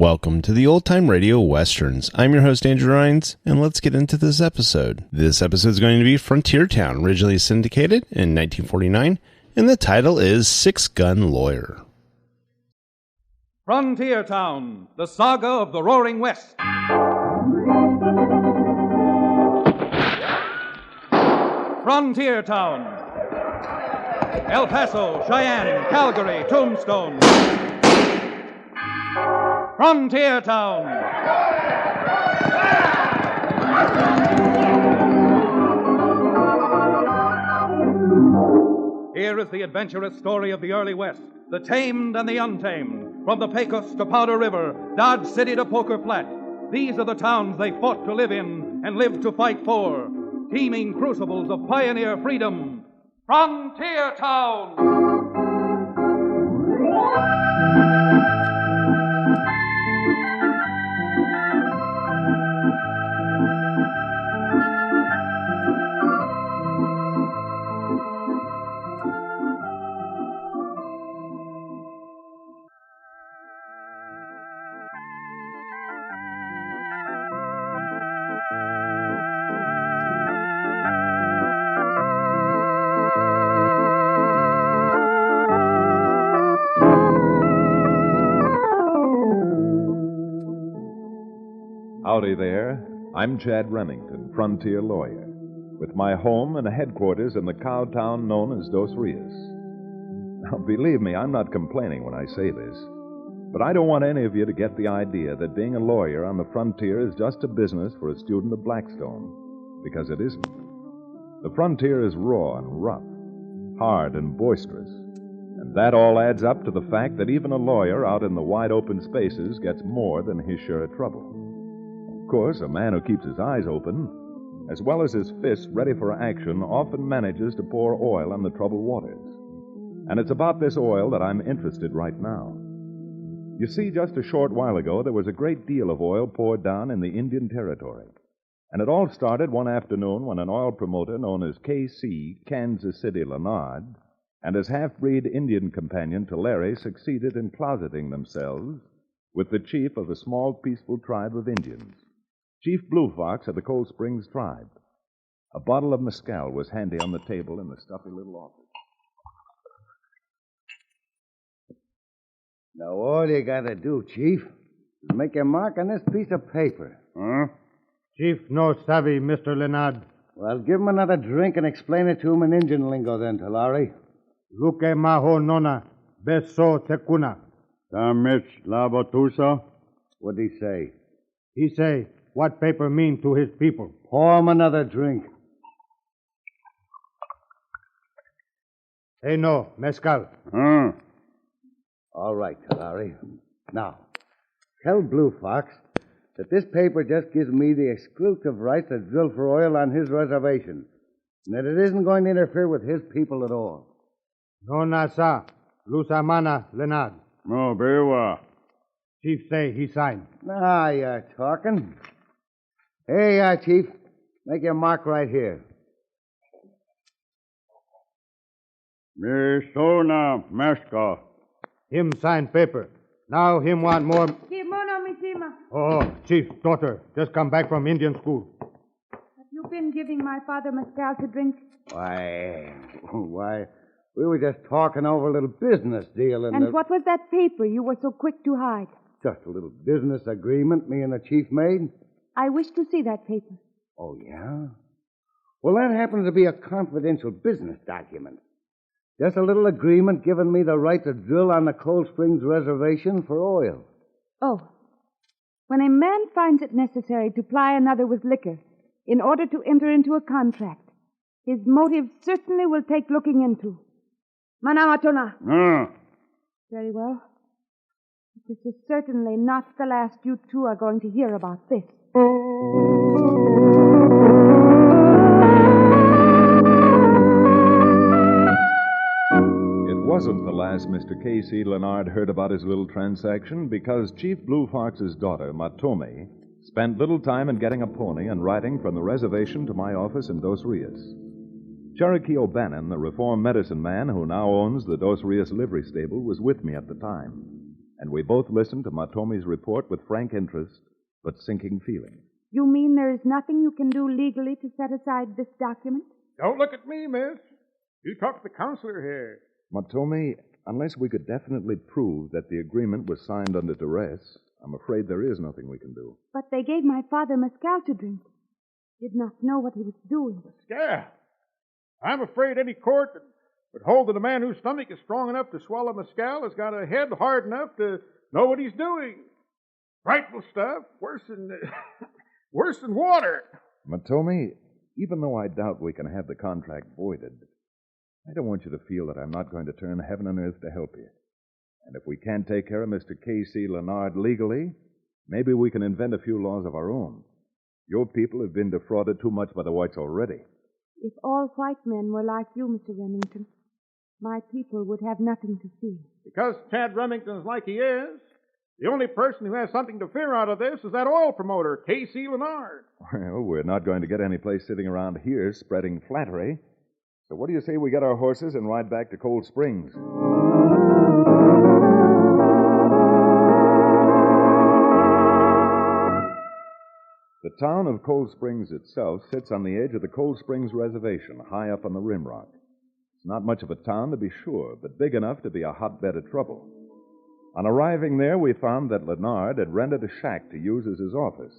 Welcome to the Old Time Radio Westerns. I'm your host, Andrew Rines, and let's get into this episode. This episode is going to be Frontier Town, originally syndicated in 1949, and the title is Six Gun Lawyer. Frontier Town, the saga of the Roaring West. Frontier Town. El Paso, Cheyenne, Calgary, Tombstone. Frontier Town. Here is the adventurous story of the early West, the tamed and the untamed, from the Pecos to Powder River, Dodge City to Poker Flat. These are the towns they fought to live in and lived to fight for, teeming crucibles of pioneer freedom. Frontier Town! Howdy there. I'm Chad Remington, frontier lawyer, with my home and a headquarters in the cow town known as Dos Rios. Now, believe me, I'm not complaining when I say this, but I don't want any of you to get the idea that being a lawyer on the frontier is just a business for a student of Blackstone, because it isn't. The frontier is raw and rough, hard and boisterous, and that all adds up to the fact that even a lawyer out in the wide open spaces gets more than his share of trouble. Of course, a man who keeps his eyes open, as well as his fists ready for action, often manages to pour oil on the troubled waters. And it's about this oil that I'm interested right now. You see, just a short while ago, there was a great deal of oil poured down in the Indian Territory. And it all started one afternoon when an oil promoter known as K.C. Kansas City Leonard and his half-breed Indian companion Tulare succeeded in closeting themselves with the chief of a small, peaceful tribe of Indians, Chief Blue Fox of the Cold Springs tribe. A bottle of mezcal was handy on the table in the stuffy little office. Now, all you gotta do, Chief, is make a mark on this piece of paper. Huh? Chief, no savvy, Mr. Leonard. Well, give him another drink and explain it to him in Indian lingo then, Tulare. Luke maho nona, beso tekuna. Tamich labatusa? What'd he say? He say, what paper mean to his people? Pour him another drink. Hey, no, mezcal. Huh? All right, Tulare. Now, tell Blue Fox that this paper just gives me the exclusive right to drill for oil on his reservation, and that it isn't going to interfere with his people at all. No nasa, lusamana, Leonard. No, bewa. Chief say he signed. Now you're talking. Hey, Chief, make your mark right here. Me sona meska. Him sign paper. Now him want more. Kimono Mishima. Oh, Chief, daughter, just come back from Indian school. Have you been giving my father mezcal to drink? Why, we were just talking over a little business deal And what was that paper you were so quick to hide? Just a little business agreement me and the chief made. I wish to see that paper. Oh, yeah? Well, that happens to be a confidential business document. Just a little agreement giving me the right to drill on the Cold Springs Reservation for oil. Oh. When a man finds it necessary to ply another with liquor in order to enter into a contract, his motive certainly will take looking into. Manamatona. Huh? Very well. But this is certainly not the last you two are going to hear about this. It wasn't the last Mr. K.C. Leonard heard about his little transaction because Chief Blue Fox's daughter, Matome, spent little time in getting a pony and riding from the reservation to my office in Dos Rios. Cherokee O'Bannon, the reformed medicine man who now owns the Dos Rios livery stable, was with me at the time. And we both listened to Matomi's report with frank interest, but sinking feeling. You mean there is nothing you can do legally to set aside this document? Don't look at me, miss. You talk to the counselor here. Matomi, unless we could definitely prove that the agreement was signed under duress, I'm afraid there is nothing we can do. But they gave my father mescal to drink. Did not know what he was doing. Mescal? I'm afraid any court that would hold that a man whose stomach is strong enough to swallow mescal has got a head hard enough to know what he's doing. Frightful stuff, worse than water. Matomi, even though I doubt we can have the contract voided, I don't want you to feel that I'm not going to turn heaven and earth to help you. And if we can't take care of Mr. K.C. Leonard legally, maybe we can invent a few laws of our own. Your people have been defrauded too much by the whites already. If all white men were like you, Mr. Remington, my people would have nothing to fear. Because Chad Remington is like he is, the only person who has something to fear out of this is that oil promoter, K.C. Leonard. Well, we're not going to get any place sitting around here spreading flattery. So what do you say we get our horses and ride back to Cold Springs? The town of Cold Springs itself sits on the edge of the Cold Springs Reservation, high up on the rim rock. It's not much of a town, to be sure, but big enough to be a hotbed of trouble. On arriving there, we found that Leonard had rented a shack to use as his office.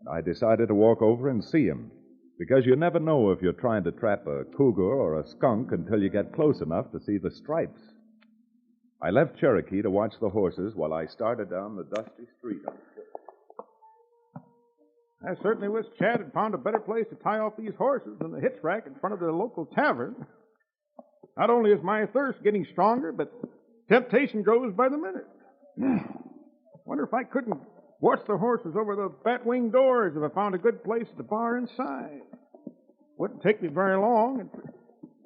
And I decided to walk over and see him, because you never know if you're trying to trap a cougar or a skunk until you get close enough to see the stripes. I left Cherokee to watch the horses while I started down the dusty street. I certainly wish Chad had found a better place to tie off these horses than the hitch rack in front of the local tavern. Not only is my thirst getting stronger, but temptation grows by the minute. Wonder if I couldn't watch the horses over the bat-wing doors if I found a good place at the bar inside. Wouldn't take me very long, and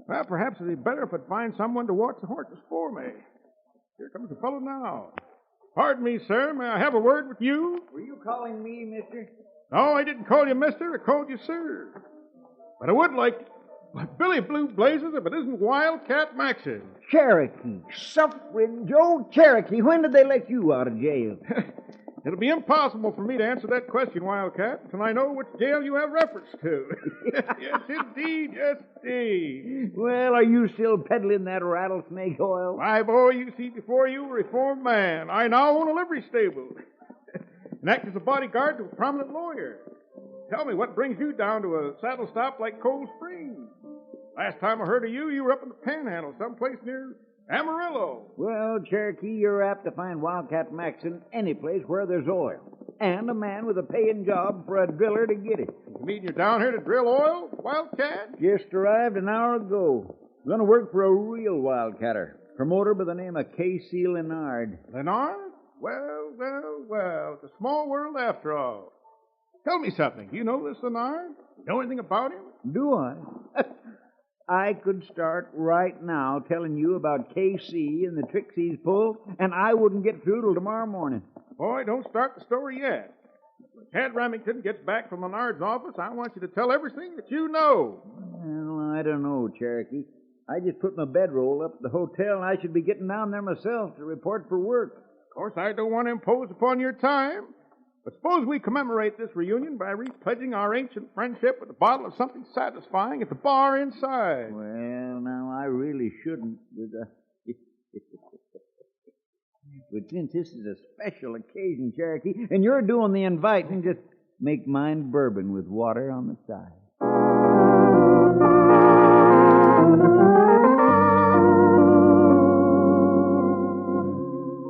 well, perhaps it'd be better if I'd find someone to watch the horses for me. Here comes the fellow now. Pardon me, sir. May I have a word with you? Were you calling me, mister? No, I didn't call you mister. I called you sir. But I would like Billy Blue Blazes if it isn't Wildcat Maxon. Cherokee. Suffering Joe Cherokee. When did they let you out of jail? It'll be impossible for me to answer that question, Wildcat, until I know which jail you have reference to. Yes, indeed. Yes, indeed. Well, are you still peddling that rattlesnake oil? My boy, you see before you a reformed man. I now own a livery stable and act as a bodyguard to a prominent lawyer. Tell me, what brings you down to a saddle stop like Cold Springs? Last time I heard of you, you were up in the Panhandle, someplace near Amarillo. Well, Cherokee, you're apt to find Wildcat Maxon any place where there's oil. And a man with a paying job for a driller to get it. You mean you're down here to drill oil, Wildcat? Just arrived an hour ago. I'm going to work for a real wildcatter. Promoter by the name of K.C. Leonard. Leonard? Well, it's a small world after all. Tell me something. Do you know this Leonard? Know anything about him? Do I? I could start right now telling you about K.C. and the tricks he's pulled, and I wouldn't get through till tomorrow morning. Boy, don't start the story yet. When Chad Remington gets back from Leonard's office, I want you to tell everything that you know. Well, I don't know, Cherokee. I just put my bedroll up at the hotel, and I should be getting down there myself to report for work. Of course, I don't want to impose upon your time. But suppose we commemorate this reunion by repledging our ancient friendship with a bottle of something satisfying at the bar inside. Well, now, I really shouldn't. But since this is a special occasion, Cherokee, and you're doing the inviting, just make mine bourbon with water on the side.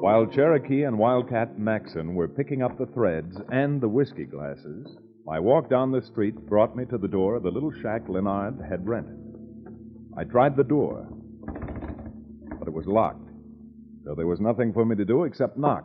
While Cherokee and Wildcat Maxon were picking up the threads and the whiskey glasses, my walk down the street brought me to the door of the little shack Leonard had rented. I tried the door, but it was locked, so there was nothing for me to do except knock.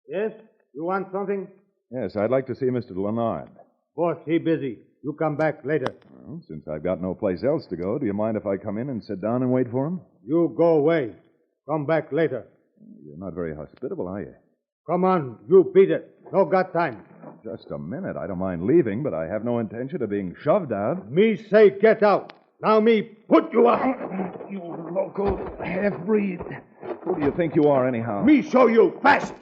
Yes? You want something? Yes, I'd like to see Mr. Leonard. Boss, he busy. You come back later. Well, since I've got no place else to go, do you mind if I come in and sit down and wait for him? You go away. Come back later. You're not very hospitable, are you? Come on, you beat it. No got time. Just a minute. I don't mind leaving, but I have no intention of being shoved out. Me say get out. Now me put you out. You local half-breed. Who do you think you are, anyhow? Me show you fast.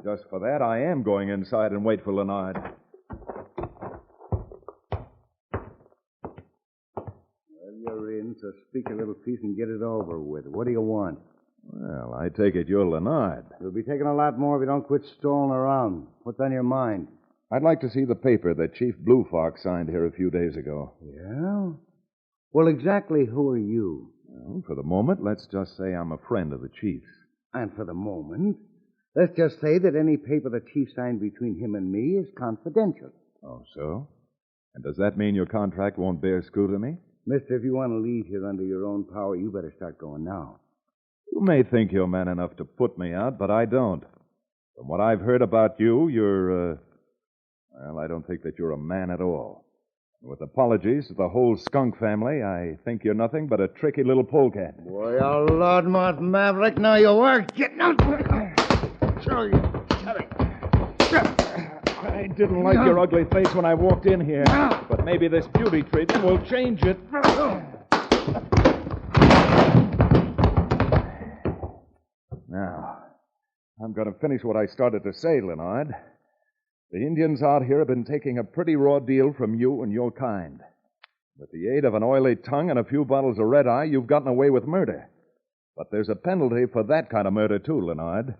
Just for that, I am going inside and wait for Leonard. Well, you're in, so speak a little piece and get it over with. What do you want? Well, I take it you're Leonard. You'll be taking a lot more if you don't quit stalling around. What's on your mind? I'd like to see the paper that Chief Blue Fox signed here a few days ago. Yeah? Well, exactly who are you? Well, for the moment, let's just say I'm a friend of the Chief's. And for the moment, let's just say that any paper the Chief signed between him and me is confidential. Oh, so? And does that mean your contract won't bear scrutiny? Mister, if you want to leave here under your own power, you better start going now. You may think you're man enough to put me out, but I don't. From what I've heard about you, well, I don't think that you're a man at all. With apologies to the whole skunk family, I think you're nothing but a tricky little polecat. Boy, you loudmouth maverick, now you are getting out. Show you. I didn't like your ugly face when I walked in here, but maybe this beauty treatment will change it. Now, I'm going to finish what I started to say, Leonard. The Indians out here have been taking a pretty raw deal from you and your kind. With the aid of an oily tongue and a few bottles of red-eye, you've gotten away with murder. But there's a penalty for that kind of murder, too, Leonard.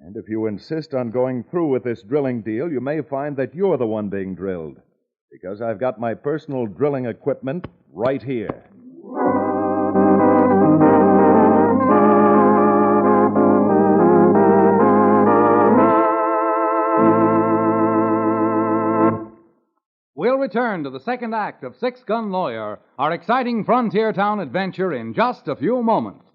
And if you insist on going through with this drilling deal, you may find that you're the one being drilled. Because I've got my personal drilling equipment right here. We'll return to the second act of Six Gun Lawyer, our exciting frontier town adventure, in just a few moments.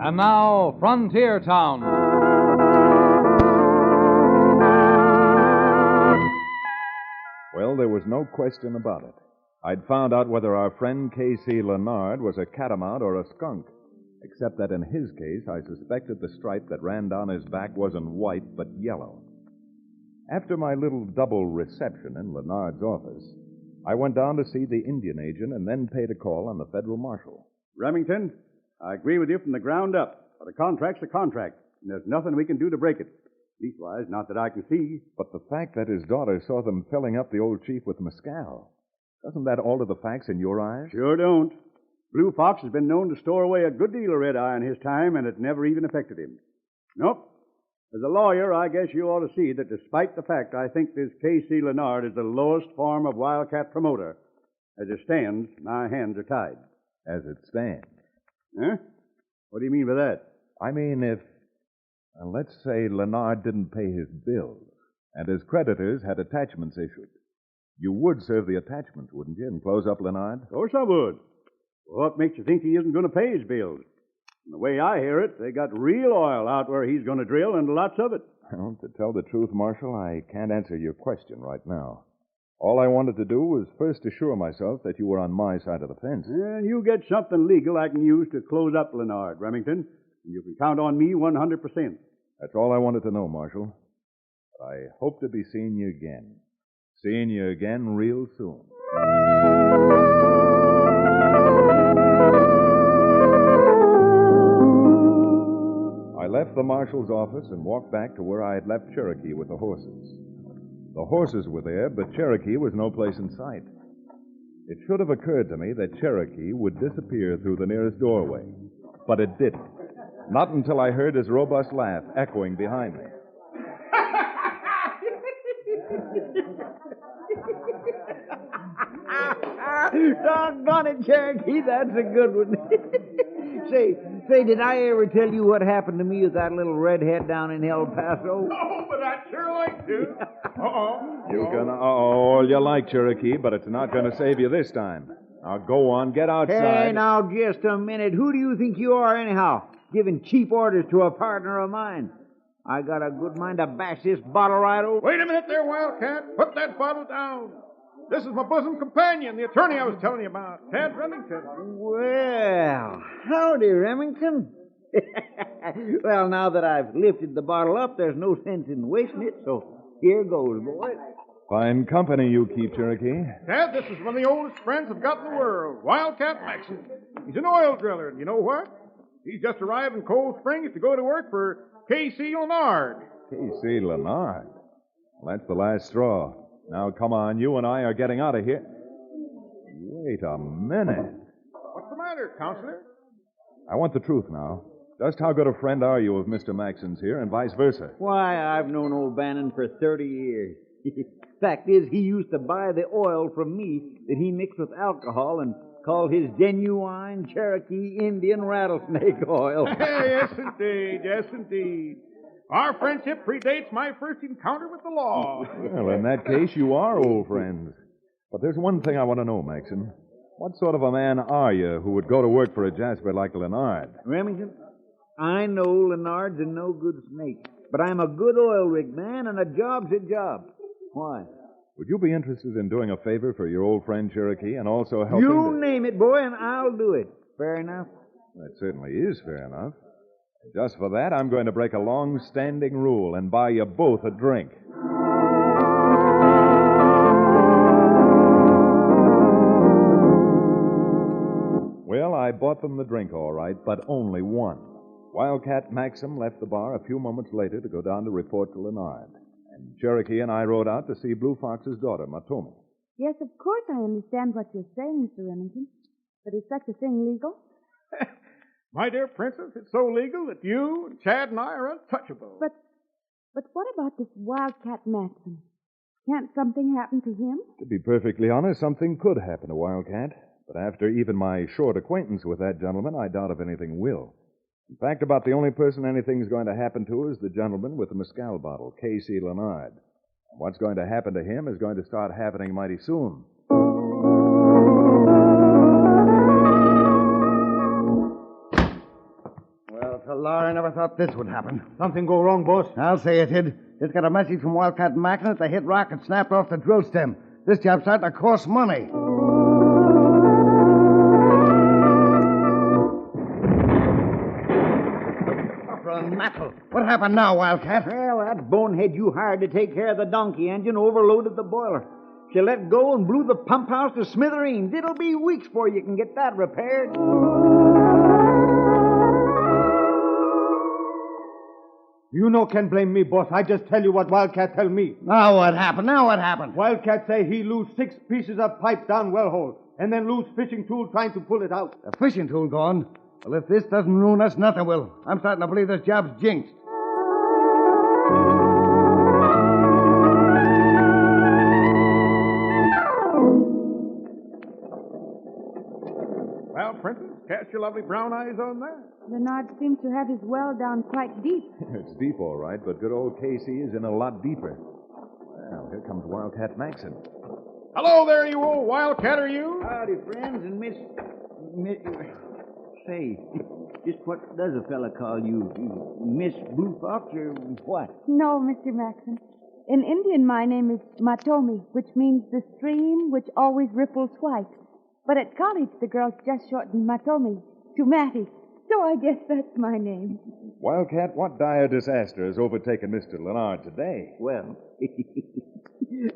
And now, Frontier Town. Well, there was no question about it. I'd found out whether our friend K.C. Leonard was a catamount or a skunk, except that in his case, I suspected the stripe that ran down his back wasn't white, but yellow. After my little double reception in Leonard's office, I went down to see the Indian agent and then paid a call on the federal marshal. Remington, I agree with you from the ground up. But a contract's a contract, and there's nothing we can do to break it. Leastwise, not that I can see. But the fact that his daughter saw them filling up the old chief with mescal, doesn't that alter the facts in your eyes? Sure don't. Blue Fox has been known to store away a good deal of red-eye in his time, and it never even affected him. Nope. As a lawyer, I guess you ought to see that despite the fact I think this K.C. Leonard is the lowest form of wildcat promoter, as it stands, my hands are tied. As it stands. Huh? What do you mean by that? I mean, if, let's say Leonard didn't pay his bills, and his creditors had attachments issued. You would serve the attachments, wouldn't you, and close up Leonard? Of course I would. Well, what makes you think he isn't going to pay his bills? From the way I hear it, they got real oil out where he's going to drill, and lots of it. Well, to tell the truth, Marshal, I can't answer your question right now. All I wanted to do was first assure myself that you were on my side of the fence. And you get something legal I can use to close up Leonard, Remington. And you can count on me 100%. That's all I wanted to know, Marshal. But I hope to be seeing you again. Seeing you again real soon. I left the marshal's office and walked back to where I had left Cherokee with the horses. The horses were there, but Cherokee was no place in sight. It should have occurred to me that Cherokee would disappear through the nearest doorway, but it didn't. Not until I heard his robust laugh echoing behind me. Doggone it, Cherokee, that's a good one. Say, did I ever tell you what happened to me with that little redhead down in El Paso? Oh, but I'd sure like to. Uh-oh. You can all you like, Cherokee, but it's not going to save you this time. Now go on, get outside. Hey, now, just a minute. Who do you think you are, anyhow? Giving cheap orders to a partner of mine. I got a good mind to bash this bottle right over. Wait a minute there, Wildcat. Put that bottle down. This is my bosom companion, the attorney I was telling you about, Tad Remington. Well, howdy, Remington. Well, now that I've lifted the bottle up, there's no sense in wasting it, so here goes, boys. Fine company you keep, Cherokee. Tad, this is one of the oldest friends I've got in the world, Wildcat Maxon. He's an oil driller, and you know what? He's just arrived in Cold Springs to go to work for K.C. Leonard. K.C. Leonard? Well, that's the last straw. Now, come on, you and I are getting out of here. Wait a minute. What's the matter, Counselor? I want the truth now. Just how good a friend are you of Mr. Maxon's here, and vice versa? Why, I've known old Bannon for 30 years. Fact is, he used to buy the oil from me that he mixed with alcohol and called his genuine Cherokee Indian rattlesnake oil. Yes, indeed. Yes, indeed. Our friendship predates my first encounter with the law. Well, in that case, you are old friends. But there's one thing I want to know, Maxon. What sort of a man are you who would go to work for a jasper like Leonard? Remington, I know Leonard's a no-good snake, but I'm a good oil rig man, and a job's a job. Why? Would you be interested in doing a favor for your old friend Cherokee and also helping... You name it, boy, and I'll do it. Fair enough? That certainly is fair enough. Just for that, I'm going to break a long-standing rule and buy you both a drink. Well, I bought them the drink, all right, but only one. Wildcat Maxim left the bar a few moments later to go down to report to Leonard. And Cherokee and I rode out to see Blue Fox's daughter, Matomi. Yes, of course I understand what you're saying, Mr. Remington. But is such a thing legal? My dear Princess, it's so legal that you and Chad and I are untouchable. But what about this Wildcat Maxon? Can't something happen to him? To be perfectly honest, something could happen to Wildcat. But after even my short acquaintance with that gentleman, I doubt if anything will. In fact, about the only person anything's going to happen to is the gentleman with the mescal bottle, K.C. Leonard. And what's going to happen to him is going to start happening mighty soon. Well, Talar, I never thought this would happen. Something go wrong, boss? I'll say it did. Just got a message from Wildcat Macklin that the hit rocket snapped off the drill stem. This job's starting to cost money. What happened now, Wildcat? Well, that bonehead you hired to take care of the donkey engine overloaded the boiler. She let go and blew the pump house to smithereens. It'll be weeks before you can get that repaired. You no can blame me, boss. I just tell you what Wildcat tell me. Now what happened? Wildcat say he lose 6 pieces of pipe down well hole, and then lose fishing tool trying to pull it out. The fishing tool gone? Well, if this doesn't ruin us, nothing will. I'm starting to believe this job's jinxed. Well, Princess, cast your lovely brown eyes on that. Leonard seems to have his well down quite deep. It's deep, all right, but good old Casey is in a lot deeper. Well, here comes Wildcat Maxon. Hello there, you old wildcatter, you. Howdy, friends, and Miss... Say, just what does a fella call you? Miss Blue Fox or what? No, Mr. Maxon. In Indian, my name is Matomi, which means the stream which always ripples white. But at college, the girls just shortened Matomi to Mattie. So I guess that's my name. Wildcat, what dire disaster has overtaken Mr. Leonard today? Well,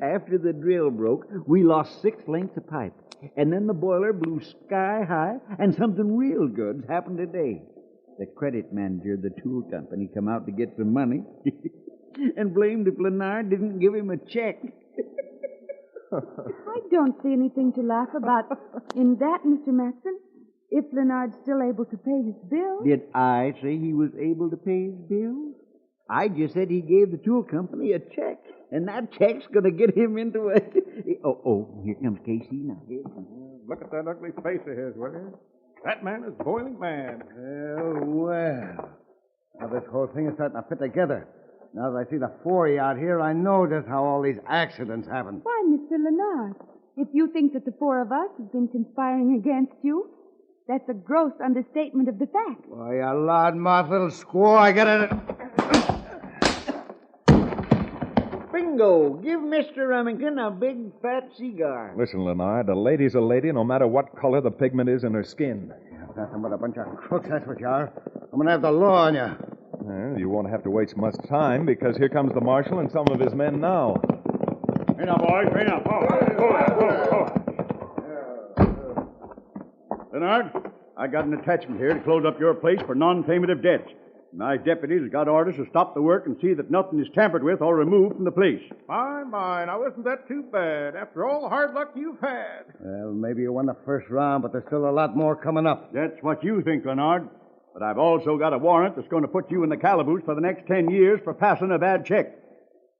after the drill broke, we lost 6 lengths of pipe. And then the boiler blew sky high, and something real good's happened today. The credit manager of the tool company come out to get some money and blamed if Leonard didn't give him a check. I don't see anything to laugh about in that, Mr. Maxon. If Leonard's still able to pay his bills. Did I say he was able to pay his bills? I just said he gave the tool company a check. And that check's going to get him into a... Oh, here comes Casey now. Look at that ugly face of his, will you? That man is boiling mad. Well. Now this whole thing is starting to fit together. Now that I see the four of you out here, I know just how all these accidents happen. Why, Mr. Lenard, if you think that the four of us have been conspiring against you, that's a gross understatement of the fact. Why, you loudmouth little squaw, I get it. Bingo! Give Mr. Remington a big, fat cigar. Listen, Leonard, a lady's a lady no matter what color the pigment is in her skin. Nothing but a bunch of crooks, that's what you are. I'm going to have the law on you. Well, you won't have to waste much time because here comes the marshal and some of his men now. Hey now, boys, hey now. Leonard, I got an attachment here to close up your place for non-payment of debts. My deputies have got orders to stop the work and see that nothing is tampered with or removed from the place. My. Now, isn't that too bad after all the hard luck you've had? Well, maybe you won the first round, but there's still a lot more coming up. That's what you think, Leonard. But I've also got a warrant that's going to put you in the calaboose for the next 10 years for passing a bad check.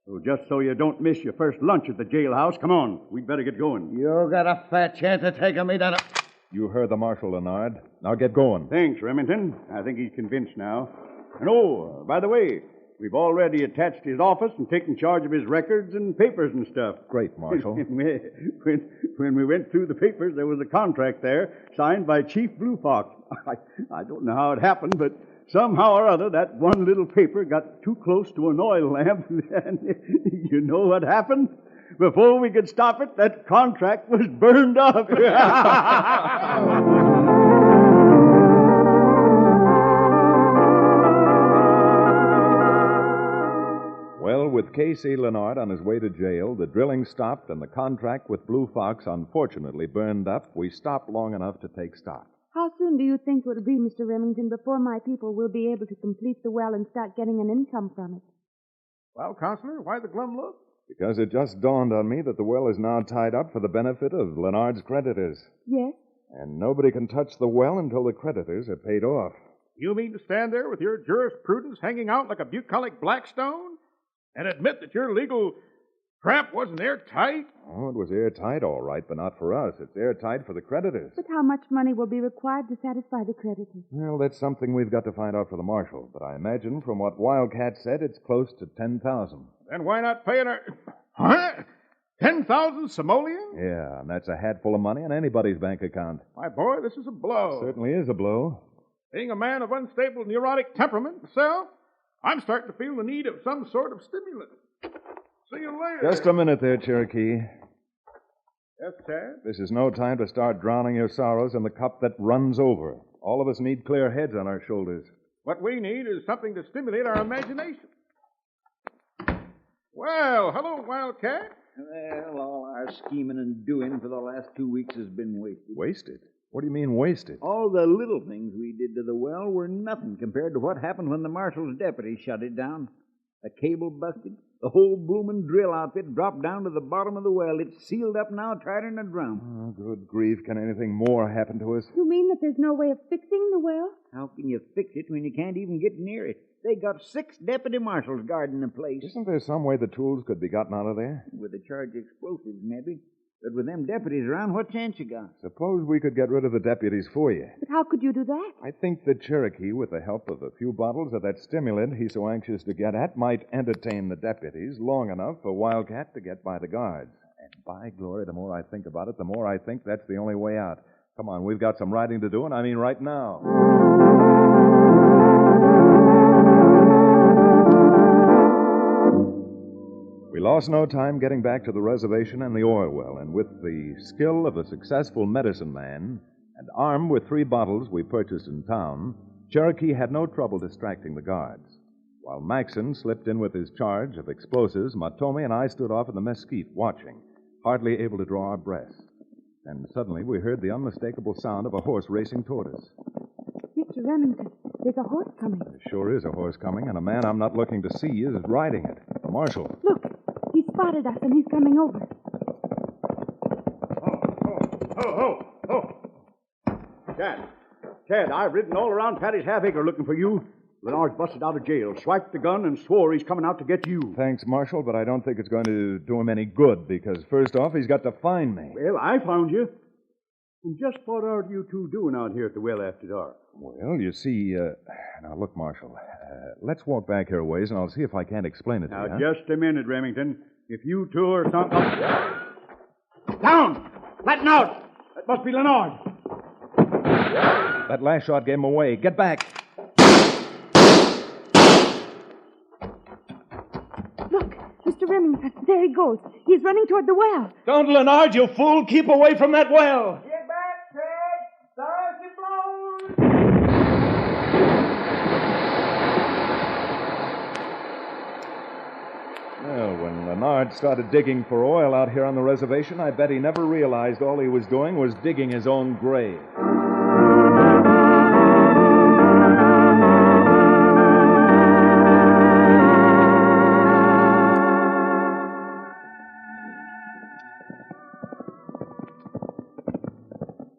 So just so you don't miss your first lunch at the jailhouse, come on. We'd better get going. You got a fat chance of taking me down. You heard the marshal, Leonard. Now get going. Thanks, Remington. I think he's convinced now. And by the way, we've already attached his office and taken charge of his records and papers and stuff. Great, Marshal. when we went through the papers, there was a contract there signed by Chief Blue Fox. I don't know how it happened, but somehow or other, that one little paper got too close to an oil lamp, and you know what happened? Before we could stop it, that contract was burned up. Well, with K.C. Leonard on his way to jail, the drilling stopped, and the contract with Blue Fox unfortunately burned up, we stopped long enough to take stock. How soon do you think it will be, Mr. Remington, before my people will be able to complete the well and start getting an income from it? Well, Counselor, why the glum look? Because it just dawned on me that the well is now tied up for the benefit of Leonard's creditors. Yes? And nobody can touch the well until the creditors are paid off. You mean to stand there with your jurisprudence hanging out like a bucolic Blackstone and admit that your legal trap wasn't airtight? Oh, it was airtight, all right, but not for us. It's airtight for the creditors. But how much money will be required to satisfy the creditors? Well, that's something we've got to find out for the marshal. But I imagine from what Wildcat said, it's close to 10,000. Then why not pay her... Huh? 10,000 simoleons? Yeah, and that's a hatful of money in anybody's bank account. My boy, this is a blow. Certainly is a blow. Being a man of unstable neurotic temperament myself, I'm starting to feel the need of some sort of stimulant. See you later. Just a minute there, Cherokee. Yes, Chad? This is no time to start drowning your sorrows in the cup that runs over. All of us need clear heads on our shoulders. What we need is something to stimulate our imagination. Well, hello, Wildcat. Well, all our scheming and doing for the last 2 weeks has been wasted. Wasted? What do you mean wasted? All the little things we did to the well were nothing compared to what happened when the marshal's deputy shut it down. The cable busted. The whole bloomin' drill outfit dropped down to the bottom of the well. It's sealed up now, tighter than a drum. Oh, good grief. Can anything more happen to us? You mean that there's no way of fixing the well? How can you fix it when you can't even get near it? They got 6 deputy marshals guarding the place. Isn't there some way the tools could be gotten out of there? With a charge of explosives, maybe. But with them deputies around, what chance you got? Suppose we could get rid of the deputies for you. But how could you do that? I think that Cherokee, with the help of a few bottles of that stimulant he's so anxious to get at, might entertain the deputies long enough for Wildcat to get by the guards. And by glory, the more I think about it, the more I think that's the only way out. Come on, we've got some writing to do, and I mean right now. We lost no time getting back to the reservation and the oil well, and with the skill of a successful medicine man, and armed with 3 bottles we purchased in town, Cherokee had no trouble distracting the guards. While Maxon slipped in with his charge of explosives, Matomi and I stood off in the mesquite watching, hardly able to draw our breath. And suddenly we heard the unmistakable sound of a horse racing toward us. Mr. Remington, there's a horse coming. There sure is a horse coming, and a man I'm not looking to see is riding it. The marshal. Look, he spotted us and he's coming over. Chad, I've ridden all around Patty's half-acre looking for you. Leonard's busted out of jail, swiped the gun, and swore he's coming out to get you. Thanks, Marshal, but I don't think it's going to do him any good, because first off, he's got to find me. Well, I found you. And just what are you two doing out here at the well after dark? Well, you see, now look, Marshal, let's walk back here a ways, and I'll see if I can't explain it to you. Now, just a minute, Remington. If you two are something... Down! Flatten out! That must be Leonard. That last shot gave him away. Get back. Look, Mr. Remington, there he goes. He's running toward the well. Don't, Leonard, you fool. Keep away from that well. Get back, Ted. Stars it blows. Well, when Leonard started digging for oil out here on the reservation, I bet he never realized all he was doing was digging his own grave.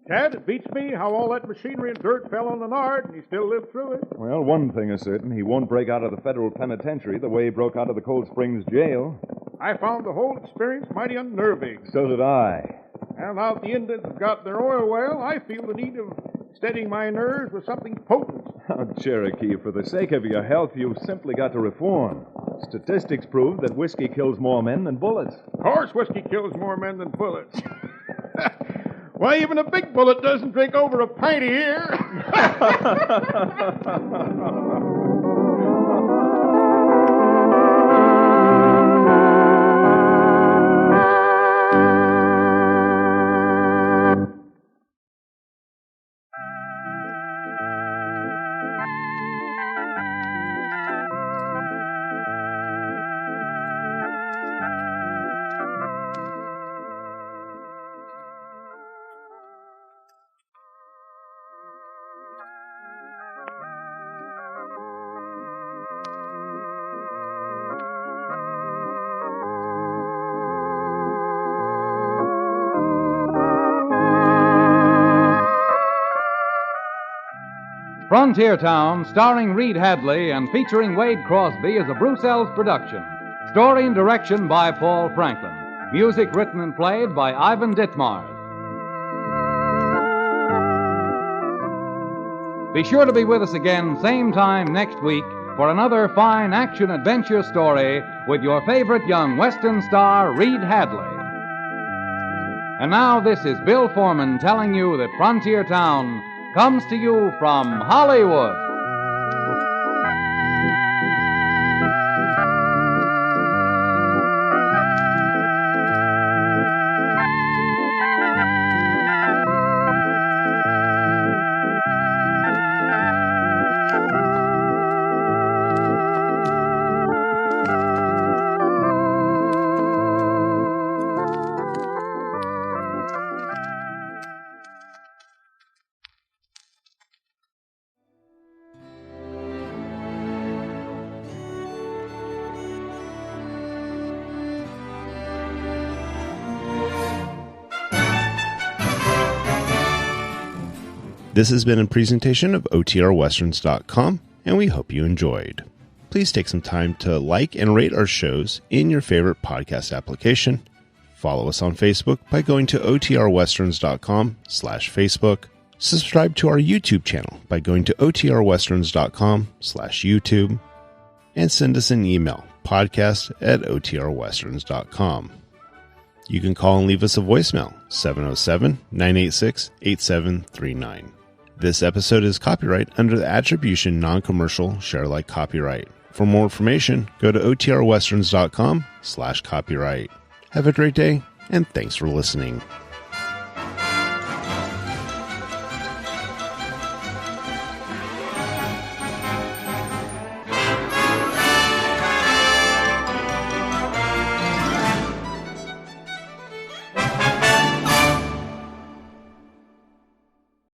Chad, it beats me how all that machinery and dirt fell on Leonard, and he still lived through it. Well, one thing is certain. He won't break out of the federal penitentiary the way he broke out of the Cold Springs jail. I found the whole experience mighty unnerving. So did I. And now that the Indians have got their oil well, I feel the need of steadying my nerves with something potent. Oh, Cherokee, for the sake of your health, you've simply got to reform. Statistics prove that whiskey kills more men than bullets. Of course, whiskey kills more men than bullets. Why, even a big bullet doesn't drink over a pint a year. Frontier Town, starring Reed Hadley and featuring Wade Crosby, is a Bruce Ells production. Story and direction by Paul Franklin. Music written and played by Ivan Ditmars. Be sure to be with us again same time next week for another fine action-adventure story with your favorite young Western star, Reed Hadley. And now this is Bill Foreman telling you that Frontier Town comes to you from Hollywood. This has been a presentation of OTRWesterns.com, and we hope you enjoyed. Please take some time to like and rate our shows in your favorite podcast application. Follow us on Facebook by going to OTRWesterns.com/Facebook. Subscribe to our YouTube channel by going to OTRWesterns.com/YouTube. And send us an email, podcast@OTRWesterns.com. You can call and leave us a voicemail, 707-986-8739. This episode is copyright under the Attribution Non-Commercial Share-alike copyright. For more information, go to OTRWesterns.com/copyright. Have a great day, and thanks for listening.